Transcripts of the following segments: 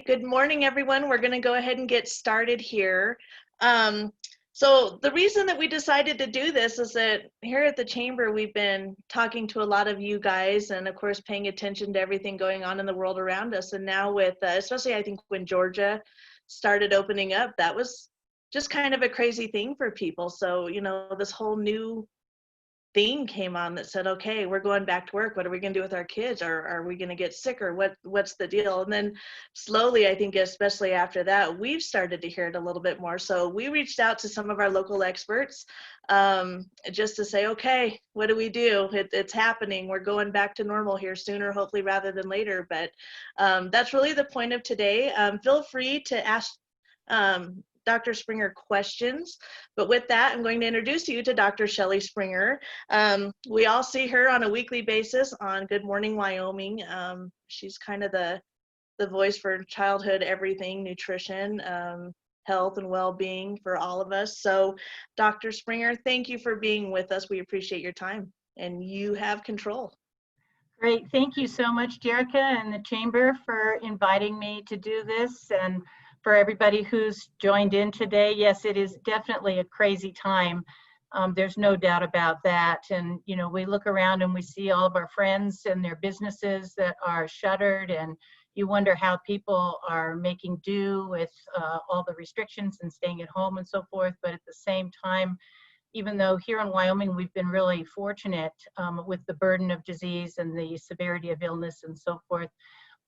Good morning, everyone. We're going to go ahead and get started here. So the reason that we decided to do this is that here at the Chamber, we've been talking to a lot of you guys and, of course, paying attention to everything going on in the world around us. And now with, especially I think when Georgia started opening up, that was just kind of a crazy thing for people. So, you know, this whole new theme came on that said, okay, we're going back to work. What are we going to do with our kids? Or are we going to get sick, or what's the deal? And then slowly, I think, especially after that, we've started to hear it a little bit more. So we reached out to some of our local experts just to say, okay, what do we do? It's happening. We're going back to normal here sooner, hopefully, rather than later. But that's really the point of today. Feel free to ask Dr. Springer questions. But with that, I'm going to introduce you to Dr. Shelley Springer. We all see her on a weekly basis on Good Morning Wyoming. She's kind of the voice for childhood everything, nutrition, health and well-being for all of us. So Dr. Springer, thank you for being with us. We appreciate your time, and you have control. Great. Thank you so much, Jerica and the Chamber, for inviting me to do this, and for everybody who's joined in today. Yes, it is definitely a crazy time. There's no doubt about that. And, you know, we look around and we see all of our friends and their businesses that are shuttered, and you wonder how people are making do with all the restrictions and staying at home and so forth. But at the same time, even though here in Wyoming, we've been really fortunate with the burden of disease and the severity of illness and so forth,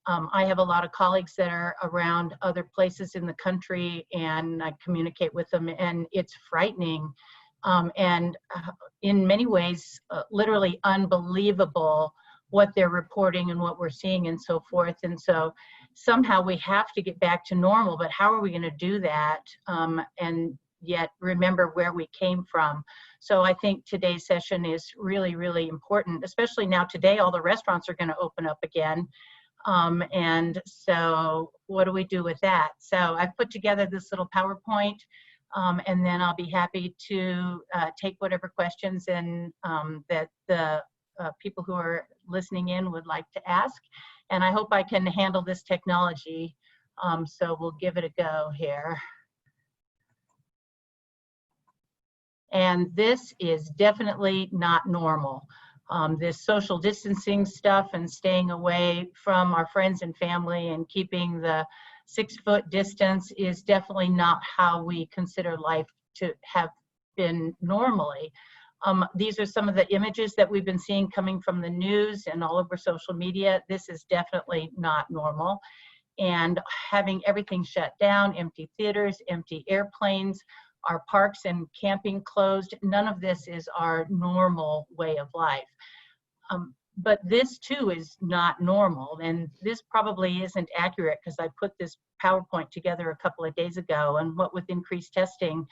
I have a lot of colleagues that are around other places in the country, and I communicate with them, and it's frightening and in many ways literally unbelievable what they're reporting and what we're seeing and so forth. And so somehow we have to get back to normal, but how are we going to do that and yet remember where we came from? So I think today's session is really, really important, especially now today all the restaurants are going to open up again. And so what do we do with that? So I've put together this little PowerPoint, and then I'll be happy to take whatever questions and that the people who are listening in would like to ask. And I hope I can handle this technology. So we'll give it a go here. And this is definitely not normal. This social distancing stuff and staying away from our friends and family and keeping the 6-foot distance is definitely not how we consider life to have been normally. These are some of the images that we've been seeing coming from the news and all over social media. This is definitely not normal. And having everything shut down, empty theaters, empty airplanes, our parks and camping closed, none of this is our normal way of life. But this too is not normal, and this probably isn't accurate because I put this PowerPoint together a couple of days ago, and what with increased testing,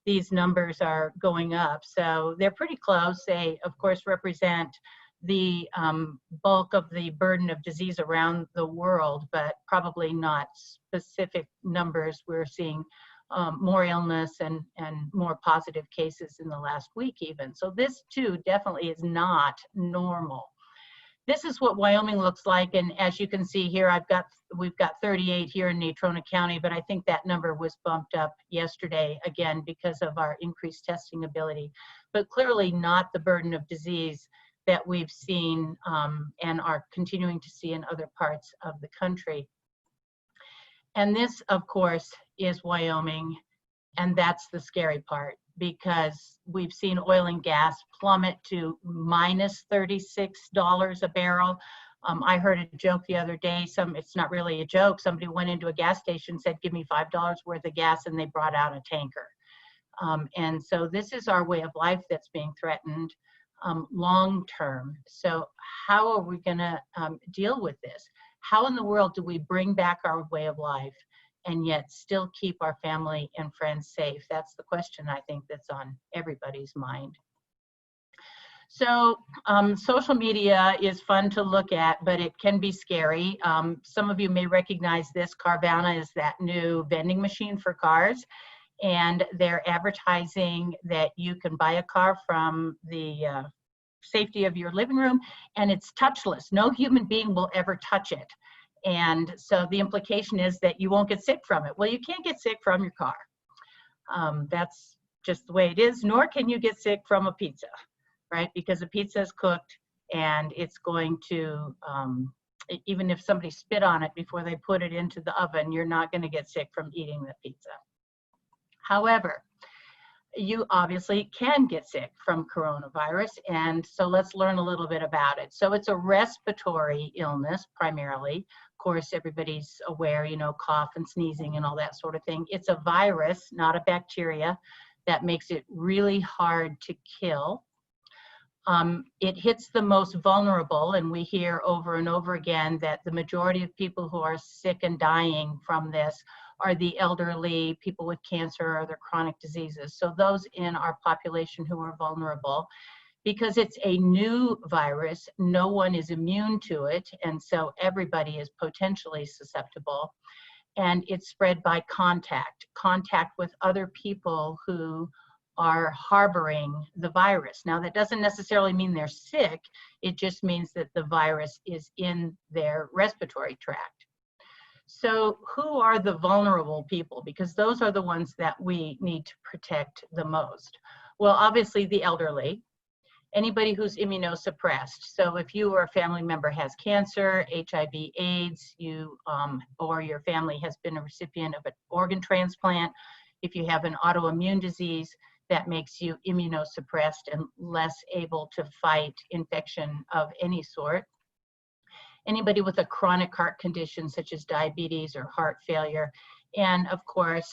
these numbers are going up. So they're pretty close. They, of course, represent the bulk of the burden of disease around the world, but probably not specific numbers. We're seeing more illness and more positive cases in the last week even. So this too definitely is not normal. This is what Wyoming looks like, and as you can see here, we've got 38 here in Natrona County, but I think that number was bumped up yesterday again because of our increased testing ability, but clearly not the burden of disease that we've seen and are continuing to see in other parts of the country. And this, of course, is Wyoming, and that's the scary part, because we've seen oil and gas plummet to minus $36 a barrel. I heard a joke the other day, it's not really a joke, somebody went into a gas station, said, give me $5 worth of gas, and they brought out a tanker. And so this is our way of life that's being threatened long term. So how are we gonna deal with this? How in the world do we bring back our way of life and yet still keep our family and friends safe? That's the question I think that's on everybody's mind. So social media is fun to look at, but it can be scary. Some of you may recognize this. Carvana is that new vending machine for cars, and they're advertising that you can buy a car from the safety of your living room, and it's touchless. No human being will ever touch it. And so the implication is that you won't get sick from it. Well, you can't get sick from your car. That's just the way it is, nor can you get sick from a pizza, right? Because a pizza is cooked and it's going to, even if somebody spit on it before they put it into the oven, you're not going to get sick from eating the pizza. However, you obviously can get sick from coronavirus, and so let's learn a little bit about it. So it's a respiratory illness primarily. Of course, everybody's aware, you know, cough and sneezing and all that sort of thing. It's a virus, not a bacteria, that makes it really hard to kill. It hits the most vulnerable, and we hear over and over again that the majority of people who are sick and dying from this are the elderly, people with cancer or other chronic diseases. So those in our population who are vulnerable. Because it's a new virus, no one is immune to it, and so everybody is potentially susceptible. And it's spread by contact with other people who are harboring the virus. Now, that doesn't necessarily mean they're sick. It just means that the virus is in their respiratory tract. So who are the vulnerable people? Because those are the ones that we need to protect the most. Well, obviously the elderly, anybody who's immunosuppressed. So if you or a family member has cancer, HIV, AIDS, or your family has been a recipient of an organ transplant, if you have an autoimmune disease, that makes you immunosuppressed and less able to fight infection of any sort. Anybody with a chronic heart condition such as diabetes or heart failure. And of course,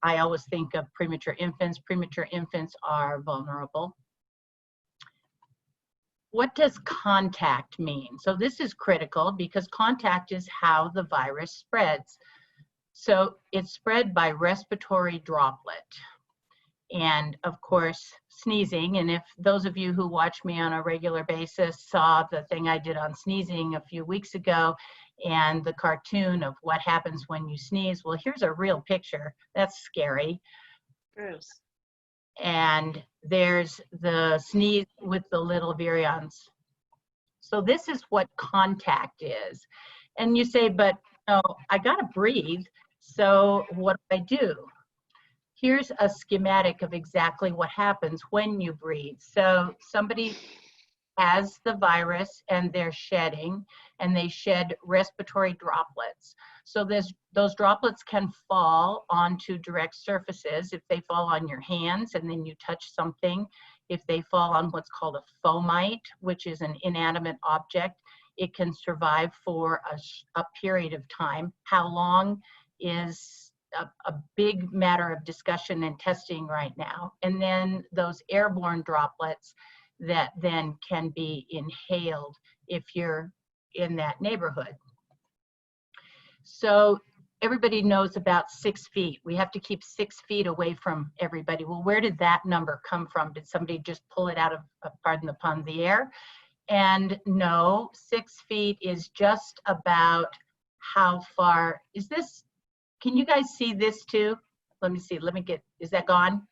I always think of premature infants. Premature infants are vulnerable. What does contact mean? So this is critical because contact is how the virus spreads. So it's spread by respiratory droplet. And of course, sneezing. And if those of you who watch me on a regular basis saw the thing I did on sneezing a few weeks ago and the cartoon of what happens when you sneeze, well, here's a real picture. That's scary. Gross. And there's the sneeze with the little virions. So this is what contact is. And you say, but no, I gotta breathe. So what do I do? Here's a schematic of exactly what happens when you breathe. So somebody has the virus and they're shedding, and they shed respiratory droplets. So those droplets can fall onto direct surfaces if they fall on your hands and then you touch something. If they fall on what's called a fomite, which is an inanimate object, it can survive for a period of time. How long is a big matter of discussion and testing right now. And then those airborne droplets that then can be inhaled if you're in that neighborhood. So everybody knows about 6 feet. We have to keep 6 feet away from everybody. Well, where did that number come from? Did somebody just pull it out of, pardon the pun, the air? And no, 6 feet is just about how far, is this, can you guys see this too? Let me see, is that gone?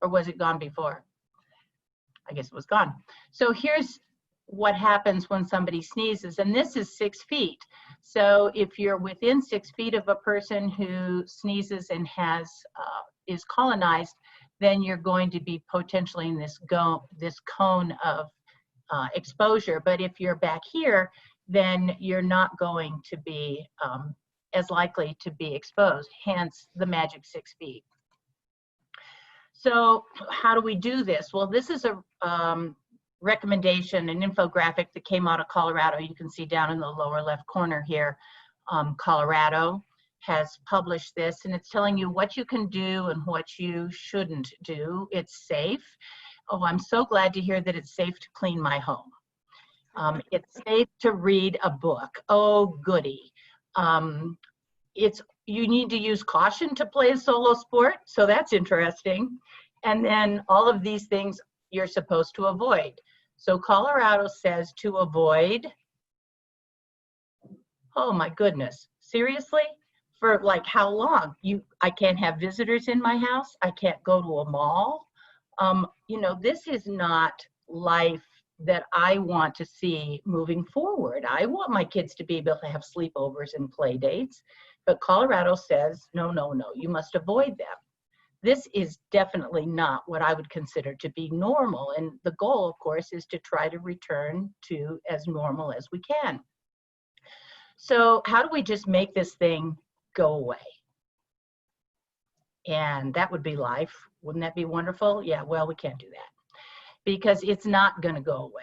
Or was it gone before? I guess it was gone. So here's what happens when somebody sneezes, and this is 6 feet. So if you're within 6 feet of a person who sneezes and is colonized, then you're going to be potentially in this cone of exposure. But if you're back here, then you're not going to be as likely to be exposed, hence the magic 6 feet. So how do we do this? Well, this is a recommendation, an infographic that came out of Colorado. You can see down in the lower left corner here, Colorado has published this, and it's telling you what you can do and what you shouldn't do. It's safe. Oh, I'm so glad to hear that it's safe to clean my home. It's safe to read a book. Oh, goody. You need to use caution to play a solo sport, so that's interesting. And then all of these things you're supposed to avoid. So Colorado says to avoid, oh my goodness, seriously? For like how long? I can't have visitors in my house. I can't go to a mall. You know, this is not life that I want to see moving forward. I want my kids to be able to have sleepovers and play dates, but Colorado says, no, no, no, you must avoid them. This is definitely not what I would consider to be normal. And the goal, of course, is to try to return to as normal as we can. So how do we just make this thing go away? And that would be life. Wouldn't that be wonderful? Yeah, well, we can't do that because it's not going to go away.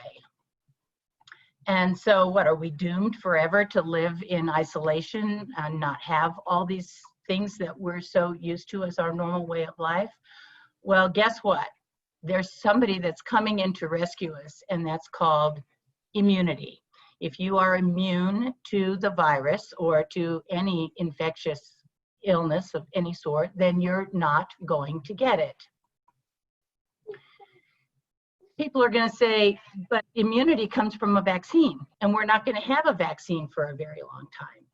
And so what, are we doomed forever to live in isolation and not have all these things that we're so used to as our normal way of life? Well, guess what? There's somebody that's coming in to rescue us, and that's called immunity. If you are immune to the virus or to any infectious illness of any sort, then you're not going to get it. People are going to say, but immunity comes from a vaccine, and we're not going to have a vaccine for a very long time.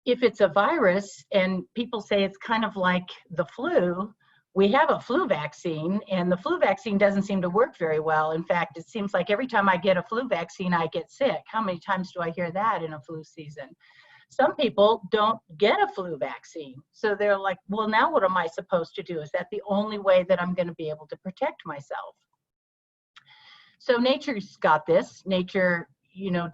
If it's a virus, and people say it's kind of like the flu, we have a flu vaccine, and the flu vaccine doesn't seem to work very well. In fact, it seems like every time I get a flu vaccine, I get sick. How many times do I hear that in a flu season? Some people don't get a flu vaccine. So they're like, well, now what am I supposed to do? Is that the only way that I'm going to be able to protect myself? So nature's got this. Nature,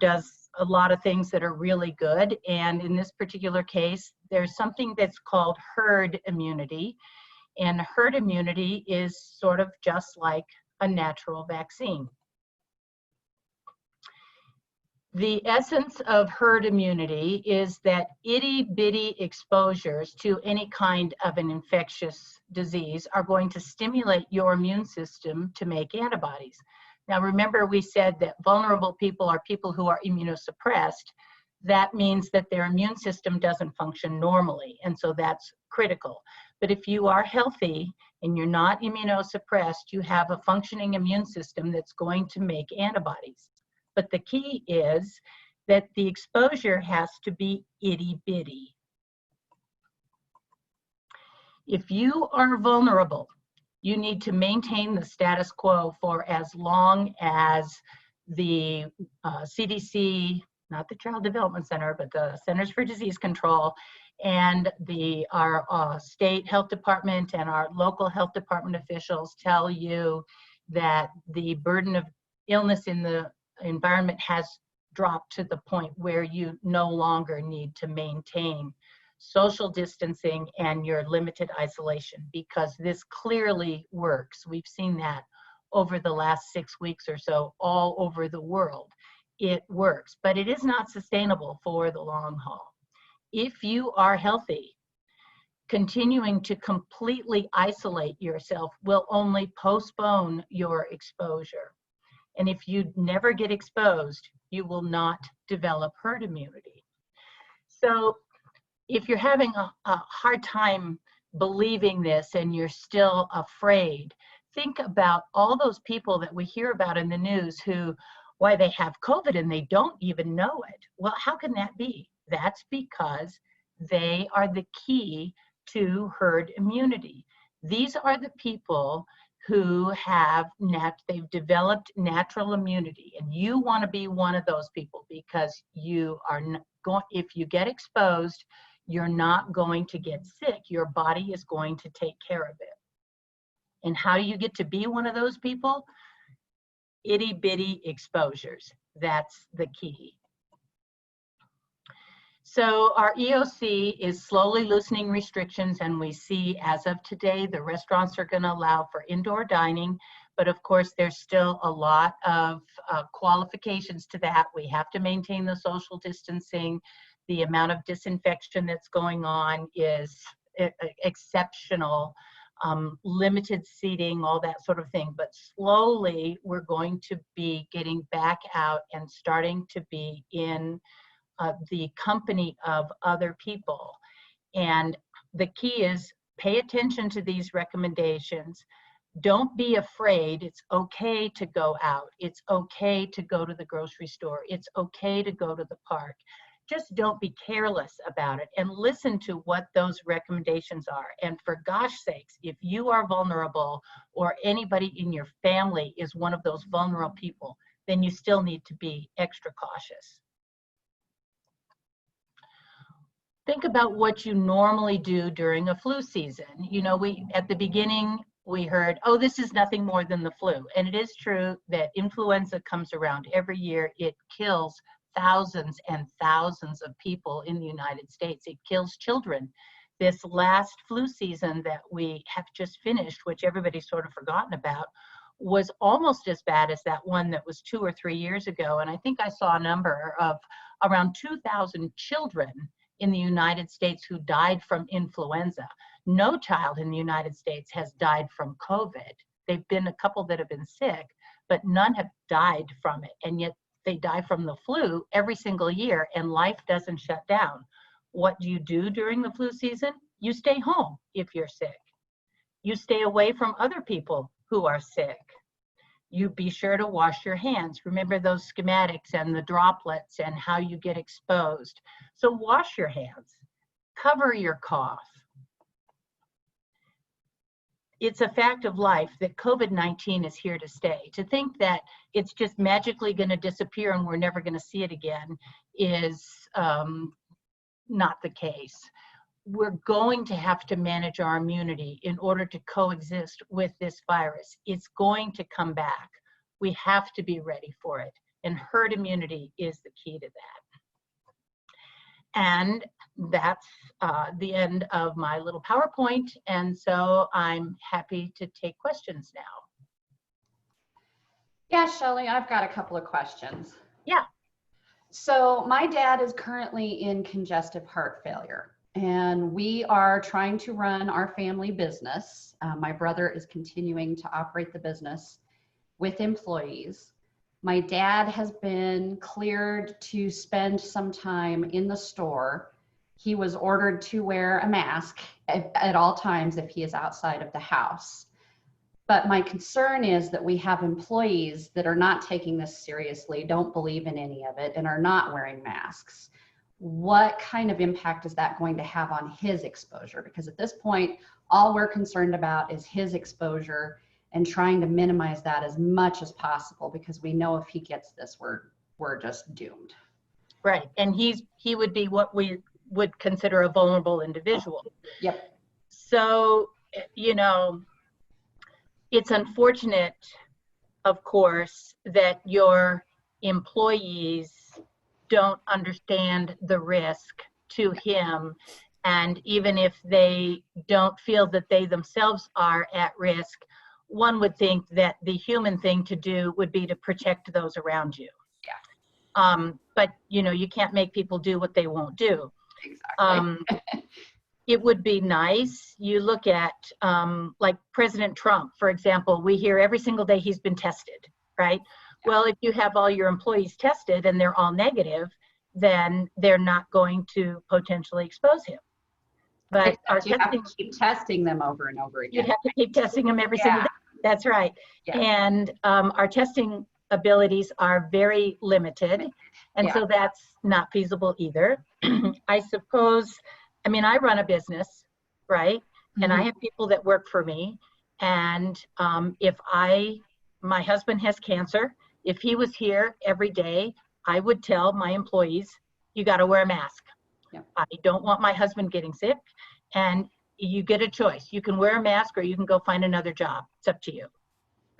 does a lot of things that are really good. And in this particular case, there's something that's called herd immunity. And herd immunity is sort of just like a natural vaccine. The essence of herd immunity is that itty-bitty exposures to any kind of an infectious disease are going to stimulate your immune system to make antibodies. Now, remember, we said that vulnerable people are people who are immunosuppressed. That means that their immune system doesn't function normally, and so that's critical. But if you are healthy and you're not immunosuppressed, you have a functioning immune system that's going to make antibodies. But the key is that the exposure has to be itty-bitty. If you are vulnerable, you need to maintain the status quo for as long as the CDC, not the Child Development Center, but the Centers for Disease Control, and our state health department and our local health department officials tell you that the burden of illness in the environment has dropped to the point where you no longer need to maintain social distancing and your limited isolation, because this clearly works. We've seen that over the last 6 weeks or so all over the world. It works, but it is not sustainable for the long haul. If you are healthy, continuing to completely isolate yourself will only postpone your exposure. And if you never get exposed, you will not develop herd immunity. So if you're having a hard time believing this and you're still afraid, think about all those people that we hear about in the news who, why they have COVID and they don't even know it. Well, how can that be? That's because they are the key to herd immunity. These are the people who have they've developed natural immunity, and you want to be one of those people because you are going, if you get exposed, you're not going to get sick. Your body is going to take care of it. And how do you get to be one of those people? Itty-bitty exposures. That's the key. So our EOC is slowly loosening restrictions, and we see as of today, the restaurants are going to allow for indoor dining, but of course there's still a lot of qualifications to that. We have to maintain the social distancing. The amount of disinfection that's going on is exceptional, limited seating, all that sort of thing. But slowly we're going to be getting back out and starting to be in the company of other people. And the key is pay attention to these recommendations. Don't be afraid. It's okay to go out. It's okay to go to the grocery store. It's okay to go to the park. just don't be careless about it and listen to what those recommendations are. And for gosh sakes, if you are vulnerable or anybody in your family is one of those vulnerable people, then you still need to be extra cautious. Think about what you normally do during a flu season. You know, at the beginning, we heard, oh, this is nothing more than the flu. And it is true that influenza comes around every year. It kills thousands and thousands of people in the United States. It kills children. This last flu season that we have just finished, which everybody's sort of forgotten about, was almost as bad as that one that was 2 or 3 years ago. And I think I saw a number of around 2,000 children in the United States who died from influenza. No child in the United States has died from COVID. There've been a couple that have been sick, but none have died from it. And yet they die from the flu every single year, and life doesn't shut down. What do you do during the flu season? You stay home if you're sick. You stay away from other people who are sick. You be sure to wash your hands. Remember those schematics and the droplets and how you get exposed. So wash your hands, cover your cough. It's a fact of life that COVID-19 is here to stay. To think that it's just magically going to disappear and we're never going to see it again is not the case. We're going to have to manage our immunity in order to coexist with this virus. It's going to come back. We have to be ready for it. And herd immunity is the key to that. And that's the end of my little PowerPoint. And so I'm happy to take questions now. Yeah, Shelley, I've got a couple of questions. Yeah. So my dad is currently in congestive heart failure, and we are trying to run our family business. My brother is continuing to operate the business with employees. My dad has been cleared to spend some time in the store. He was ordered to wear a mask at all times if he is outside of the house. But my concern is that we have employees that are not taking this seriously, don't believe in any of it, and are not wearing masks. What kind of impact is that going to have on his exposure? Because at this point, all we're concerned about is his exposure and trying to minimize that as much as possible, because we know if he gets this, we're just doomed. Right, and he would be what we would consider a vulnerable individual. Yep. So, you know, it's unfortunate, of course, that your employees don't understand the risk to him. And even if they don't feel that they themselves are at risk, one would think that the human thing to do would be to protect those around you. Yeah. But, you know, you can't make people do what they won't do. Exactly. It would be nice. You look at like President Trump, for example, we hear every single day he's been tested, right? Yeah. Well, if you have all your employees tested and they're all negative, then they're not going to potentially expose him. But our you have to keep testing them over and over again. You'd have to keep testing them every single day. That's right. Yeah. And our testing abilities are very limited. And so that's not feasible either. I suppose, I mean, I run a business, right? Mm-hmm. And I have people that work for me. And if my husband has cancer, if he was here every day, I would tell my employees, you got to wear a mask. Yeah. I don't want my husband getting sick. And you get a choice. You can wear a mask or you can go find another job. It's up to you,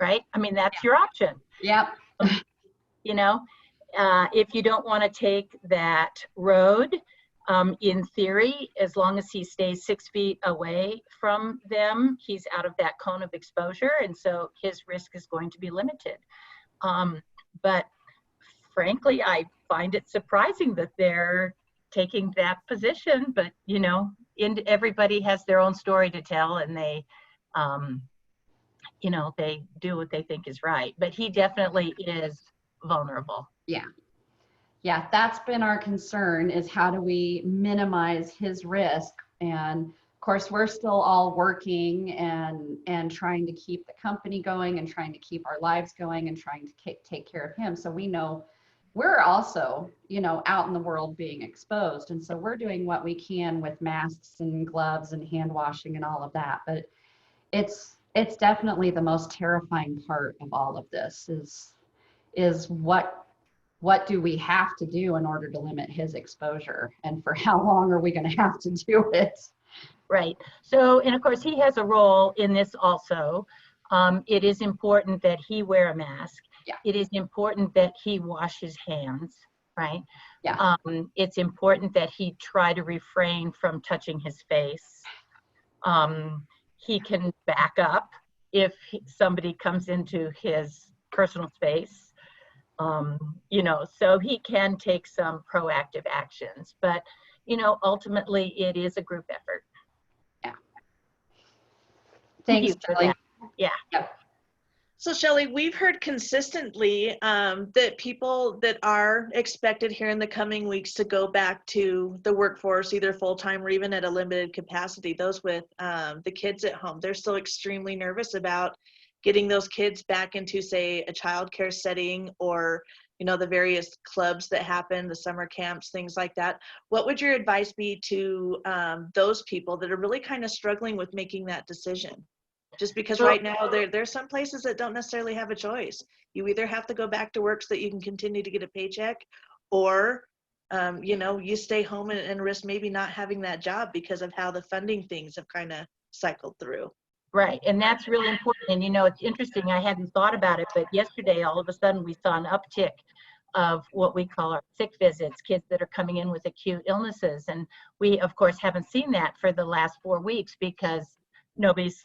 right? I mean, that's your option. Yep. You know, if you don't want to take that road, in theory, as long as he stays 6 feet away from them, he's out of that cone of exposure. And so his risk is going to be limited. But frankly, I find it surprising that they're taking that position, but you know, everybody has their own story to tell, and they, you know, they do what they think is right. But he definitely is vulnerable. Yeah. Yeah, that's been our concern, is how do we minimize his risk? And of course, we're still all working and trying to keep the company going and trying to keep our lives going and trying to take care of him. So we know we're also, you know, out in the world being exposed. And so we're doing what we can with masks and gloves and hand washing and all of that. But it's definitely the most terrifying part of all of this is what do we have to do in order to limit his exposure, and for how long are we going to have to do it? Right. So, and of course, he has a role in this also. It is important that he wear a mask. Yeah. It is important that he wash his hands, right? Yeah. It's important that he try to refrain from touching his face. He can back up if somebody comes into his personal space. You know, so he can take some proactive actions, but, you know, ultimately it is a group effort. Yeah. Thank Thanks, you for Shelley. that. Yeah. Yep. So Shelley, we've heard consistently that people that are expected here in the coming weeks to go back to the workforce, either full-time or even at a limited capacity, those with the kids at home, they're still extremely nervous about getting those kids back into, say, a childcare setting, or, you know, the various clubs that happen, the summer camps, things like that. What would your advice be to those people that are really kind of struggling with making that decision? Just because right now there's some places that don't necessarily have a choice. You either have to go back to work so that you can continue to get a paycheck, or you know, you stay home and risk maybe not having that job because of how the funding things have kind of cycled through. Right, and that's really important. And you know, it's interesting, I hadn't thought about it, but yesterday all of a sudden we saw an uptick of what we call our sick visits, kids that are coming in with acute illnesses. And we of course haven't seen that for the last 4 weeks because nobody's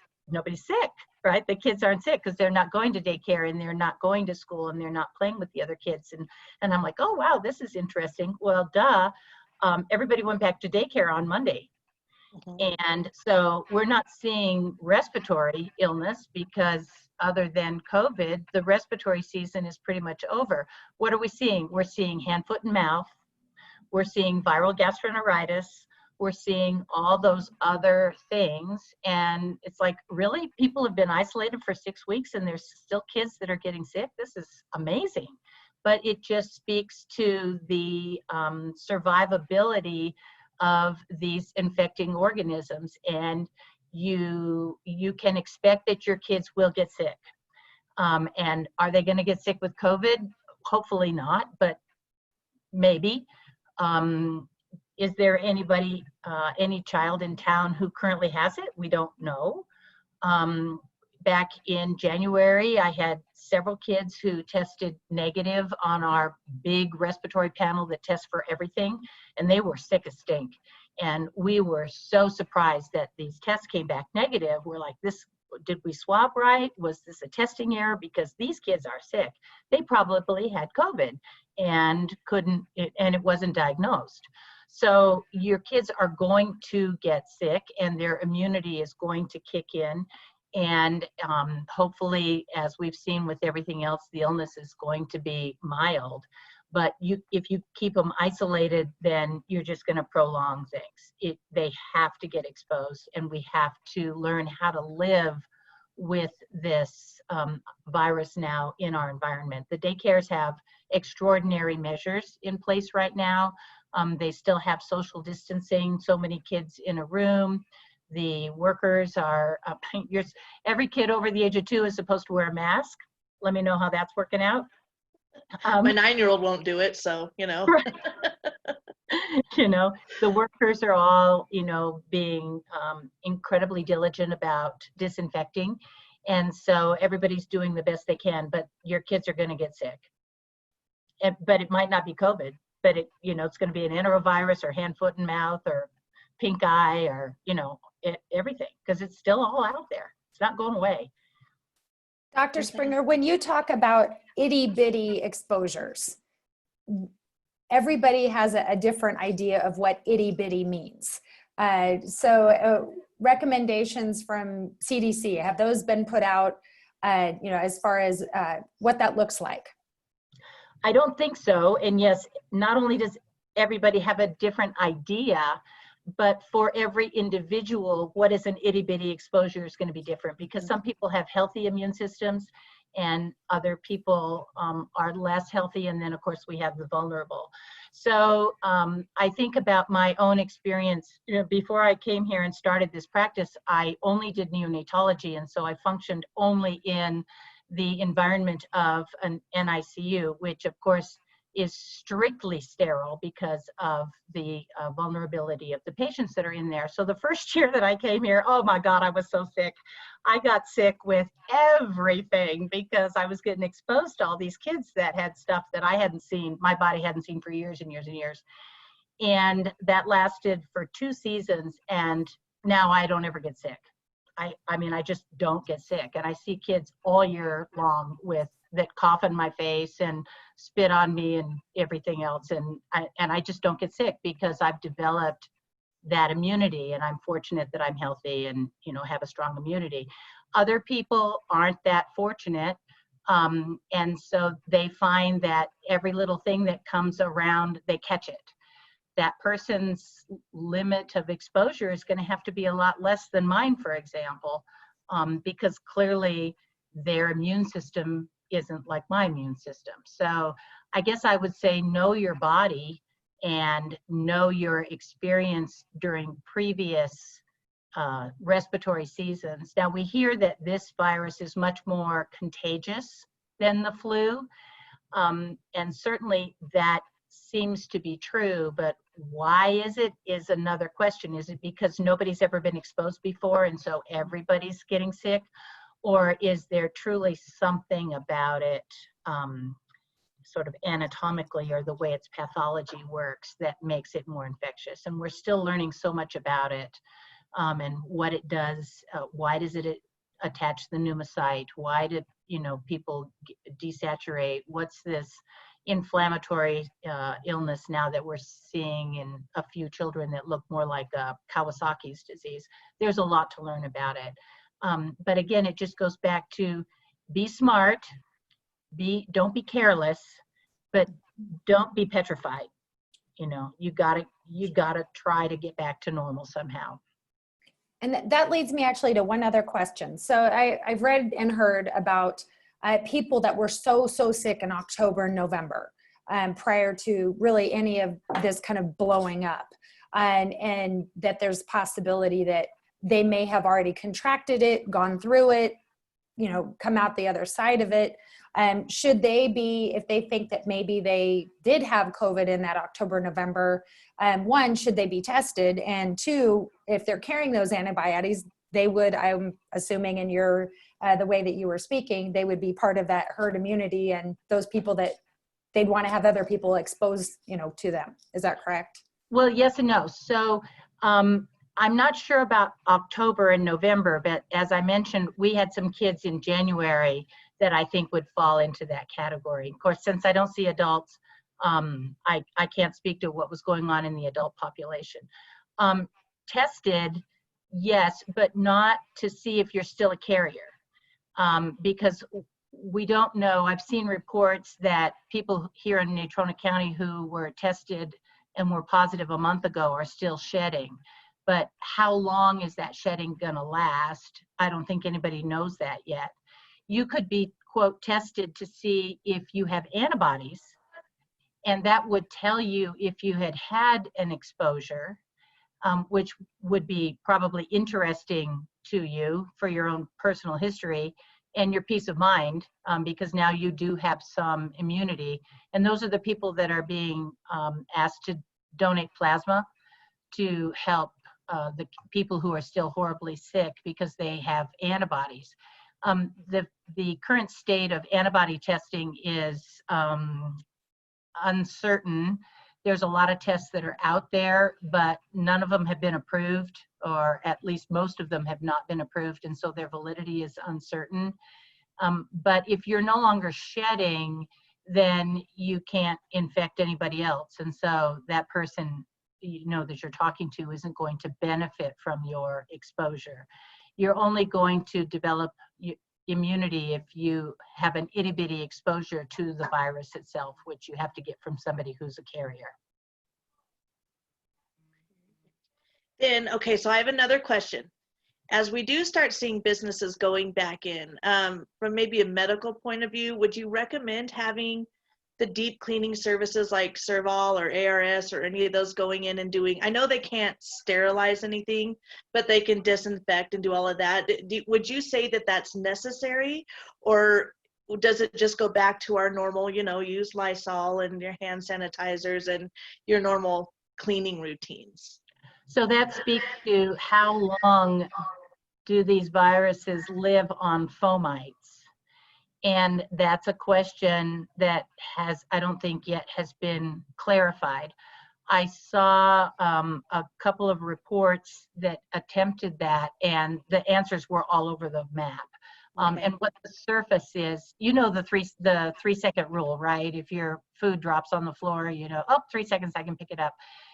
sick, right? The kids aren't sick because they're not going to daycare and they're not going to school and they're not playing with the other kids. And I'm like, oh wow, this is interesting. Well, duh, everybody went back to daycare on Monday. And so we're not seeing respiratory illness because other than COVID, the respiratory season is pretty much over. What are we seeing? We're seeing hand, foot, and mouth. We're seeing viral gastroenteritis. We're seeing all those other things. And it's like, really? People have been isolated for 6 weeks and there's still kids that are getting sick? This is amazing. But it just speaks to the survivability of these infecting organisms. And you can expect that your kids will get sick. And are they going to get sick with COVID? Hopefully not, but maybe. Is there anybody, any child in town who currently has it? We don't know. Back in January, I had several kids who tested negative on our big respiratory panel that tests for everything, and they were sick as stink. And we were so surprised that these tests came back negative. We're like, did we swab right? Was this a testing error? Because these kids are sick. They probably had COVID and it wasn't diagnosed. So your kids are going to get sick and their immunity is going to kick in. And hopefully, as we've seen with everything else, the illness is going to be mild. But if you keep them isolated, then you're just going to prolong things. They have to get exposed, and we have to learn how to live with this virus now in our environment. The daycares have extraordinary measures in place right now. They still have social distancing, so many kids in a room. The workers are, every kid over the age of 2 is supposed to wear a mask. Let me know how that's working out. My 9-year-old won't do it, so, you know. You know, the workers are all, you know, being incredibly diligent about disinfecting. And so everybody's doing the best they can, but your kids are going to get sick. But it might not be COVID, but it's going to be an enterovirus or hand, foot, and mouth or pink eye or, everything, because it's still all out there. It's not going away. Dr. Springer, when you talk about itty-bitty exposures, everybody has a different idea of what itty-bitty means. So recommendations from CDC, have those been put out, as far as what that looks like? I don't think so. And yes, not only does everybody have a different idea, but for every individual, what is an itty-bitty exposure is going to be different, because some people have healthy immune systems and other people are less healthy. And then of course we have the vulnerable. So I think about my own experience. Before I came here and started this practice, I only did neonatology, and so I functioned only in the environment of an NICU, which of course is strictly sterile because of the vulnerability of the patients that are in there. So the first year that I came here, oh my God, I was so sick. I got sick with everything because I was getting exposed to all these kids that had stuff that I hadn't seen, my body hadn't seen for years and years and years. And that lasted for 2 seasons, and now I don't ever get sick. I mean, I just don't get sick. And I see kids all year long that cough in my face and spit on me and everything else. And I just don't get sick because I've developed that immunity, and I'm fortunate that I'm healthy and, have a strong immunity. Other people aren't that fortunate. And so they find that every little thing that comes around, they catch it. That person's limit of exposure is going to have to be a lot less than mine, for example, because clearly their immune system isn't like my immune system. So I guess I would say know your body and know your experience during previous respiratory seasons. Now we hear that this virus is much more contagious than the flu, and certainly that seems to be true, but why is another question. Is it because nobody's ever been exposed before and so everybody's getting sick? Or is there truly something about it, sort of anatomically, or the way its pathology works, that makes it more infectious? And we're still learning so much about it, and what it does. Why does it attach the pneumocyte? Why did people desaturate? What's this inflammatory illness now that we're seeing in a few children that look more like Kawasaki's disease? There's a lot to learn about it. But again, it just goes back to be smart, don't be careless, but don't be petrified. You gotta try to get back to normal somehow. And that leads me actually to one other question. So I've read and heard about people that were so sick in October and November, prior to really any of this kind of blowing up, and that there's possibility that they may have already contracted it, gone through it, come out the other side of it. Should they be, if they think that maybe they did have COVID in that October, November, one, should they be tested? And two, if they're carrying those antibiotics, they would, I'm assuming in the way that you were speaking, they would be part of that herd immunity, and those people that they'd want to have other people exposed, to them. Is that correct? Well, yes and no. So I'm not sure about October and November, but as I mentioned, we had some kids in January that I think would fall into that category. Of course, since I don't see adults, I can't speak to what was going on in the adult population. Tested, yes, but not to see if you're still a carrier, because we don't know. I've seen reports that people here in Natrona County who were tested and were positive a month ago are still shedding. But how long is that shedding gonna last? I don't think anybody knows that yet. You could be, quote, tested to see if you have antibodies, and that would tell you if you had had an exposure, which would be probably interesting to you for your own personal history and your peace of mind, because now you do have some immunity. And those are the people that are being asked to donate plasma to help the people who are still horribly sick because they have antibodies. The current state of antibody testing is uncertain. There's a lot of tests that are out there, but none of them have been approved, or at least most of them have not been approved, and so their validity is uncertain. But if you're no longer shedding, then you can't infect anybody else, and so that person that you're talking to isn't going to benefit from your exposure. You're only going to develop immunity if you have an itty-bitty exposure to the virus itself, which you have to get from somebody who's a carrier. Then, okay, so I have another question. as we do start seeing businesses going back in, from maybe a medical point of view, would you recommend having the deep cleaning services like Serval or ARS or any of those going in and doing? I know they can't sterilize anything, but they can disinfect and do all of that. Would you say that that's necessary, or does it just go back to our normal, use Lysol and your hand sanitizers and your normal cleaning routines? So that speaks to how long do these viruses live on fomites? And that's a question that I don't think yet has been clarified. I saw a couple of reports that attempted that, and the answers were all over the map. Okay. And what the surface is, the 3-second rule, right? If your food drops on the floor, 3 seconds, I can pick it up.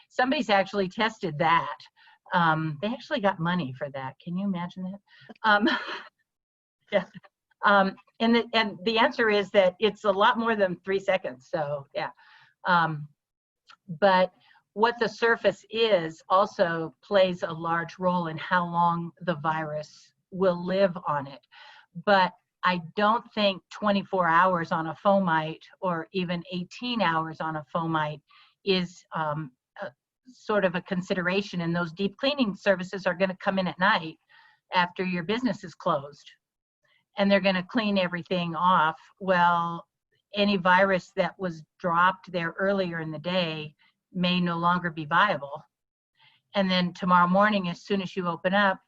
Somebody's actually tested that. They actually got money for that. Can you imagine that? Yeah. And the answer is that it's a lot more than 3 seconds. So yeah. But what the surface is also plays a large role in how long the virus will live on it. But I don't think 24 hours on a fomite or even 18 hours on a fomite is sort of a consideration. And those deep cleaning services are going to come in at night after your business is closed, and they're going to clean everything off. Well, any virus that was dropped there earlier in the day may no longer be viable. And then tomorrow morning, as soon as you open up,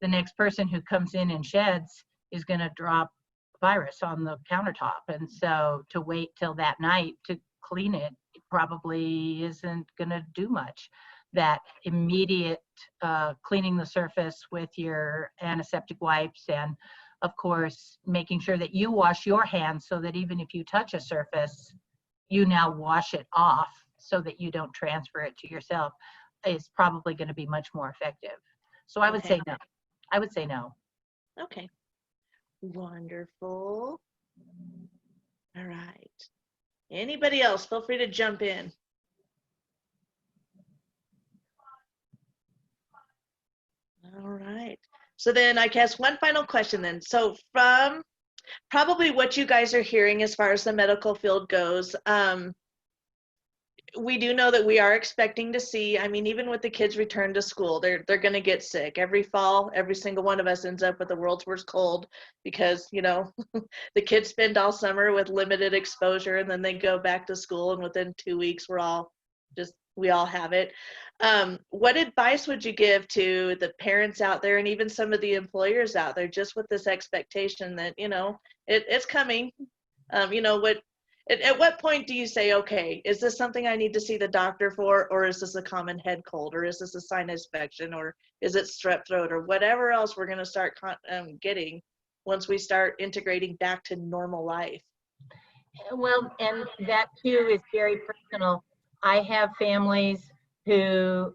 the next person who comes in and sheds is going to drop virus on the countertop. And so to wait till that night to clean it probably isn't going to do much. That immediate cleaning the surface with your antiseptic wipes, and of course making sure that you wash your hands so that even if you touch a surface, you now wash it off so that you don't transfer it to yourself, is probably going to be much more effective. So I would say no. I would say no. Okay. Wonderful. All right. Anybody else? Feel free to jump in. All right. So then I guess one final question then. So from probably what you guys are hearing as far as the medical field goes, we do know that we are expecting to see, even with the kids return to school, they're going to get sick. Every fall, every single one of us ends up with the world's worst cold because, the kids spend all summer with limited exposure, and then they go back to school, and within 2 weeks, we all have it. What advice would you give to the parents out there, and even some of the employers out there, just with this expectation that, it's coming? At what point do you say, okay, is this something I need to see the doctor for, or is this a common head cold, or is this a sinus infection, or is it strep throat, or whatever else we're going to start getting once we start integrating back to normal life? Well, and that too is very personal. I have families who,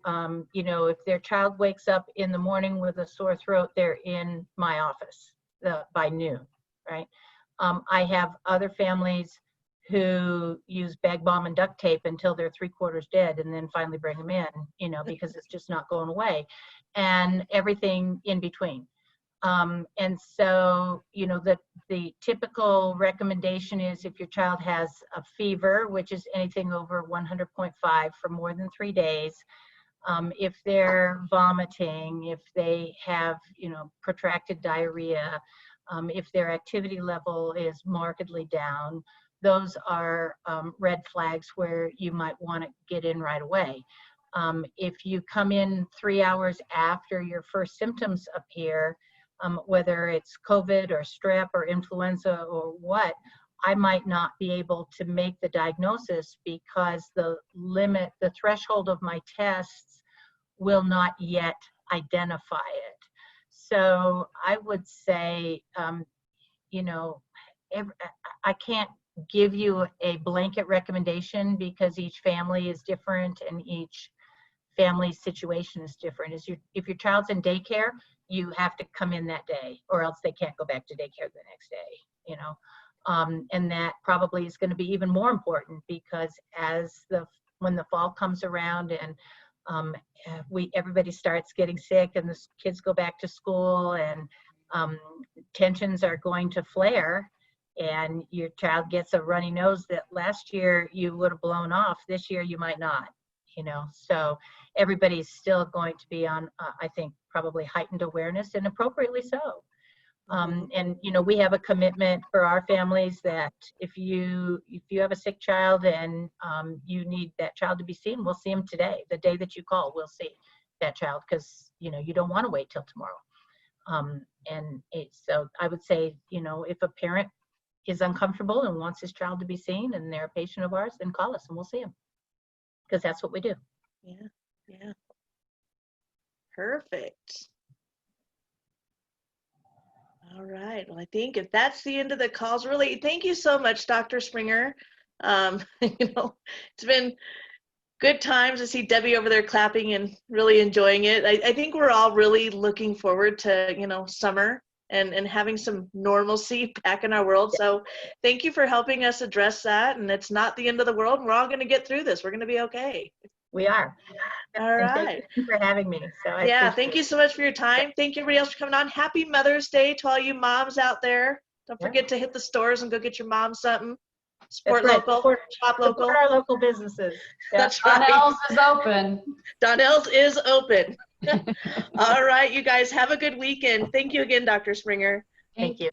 if their child wakes up in the morning with a sore throat, they're in my office by noon, right? I have other families who use bag balm and duct tape until they're 3/4 dead, and then finally bring them in, because it's just not going away, and everything in between. And so, the typical recommendation is if your child has a fever, which is anything over 100.5 for more than 3 days, if they're vomiting, if they have, protracted diarrhea, if their activity level is markedly down, those are red flags where you might want to get in right away. If you come in 3 hours after your first symptoms appear, whether it's COVID or strep or influenza or what, I might not be able to make the diagnosis because the threshold of my tests will not yet identify it. So I would say, I can't give you a blanket recommendation because each family is different and each family situation is different. If your child's in daycare, you have to come in that day, or else they can't go back to daycare the next day, and that probably is going to be even more important because when the fall comes around and everybody starts getting sick, and the kids go back to school, and tensions are going to flare, and your child gets a runny nose that last year you would have blown off. This year you might not, you know. So everybody's still going to be on, I think, probably heightened awareness, and appropriately so. And you know, we have a commitment for our families that if you have a sick child and you need that child to be seen, we'll see them today. The day that you call, we'll see that child, because you know, you don't want to wait till tomorrow. So I would say, you know, if a parent is uncomfortable and wants his child to be seen and they're a patient of ours, then call us and we'll see him, because that's what we do. Yeah. Perfect. All right. Well, I think if that's the end of the calls, really, thank you so much, Dr. Springer. You know, it's been good times to see Debbie over there clapping and really enjoying it. I think we're all really looking forward to, you know, summer and having some normalcy back in our world. So thank you for helping us address that. And it's not the end of the world. We're all going to get through this. We're going to be okay. We are. All right. Thank you for having me. So Thank you so much for your time. Thank you everybody else for coming on. Happy Mother's Day to all you moms out there. Don't forget to hit the stores and go get your mom something. Support local, shop local. Support our local businesses. That's right. Donnell's is open. Donnell's is open. All right, you guys have a good weekend. Thank you again, Dr. Springer. Thank you.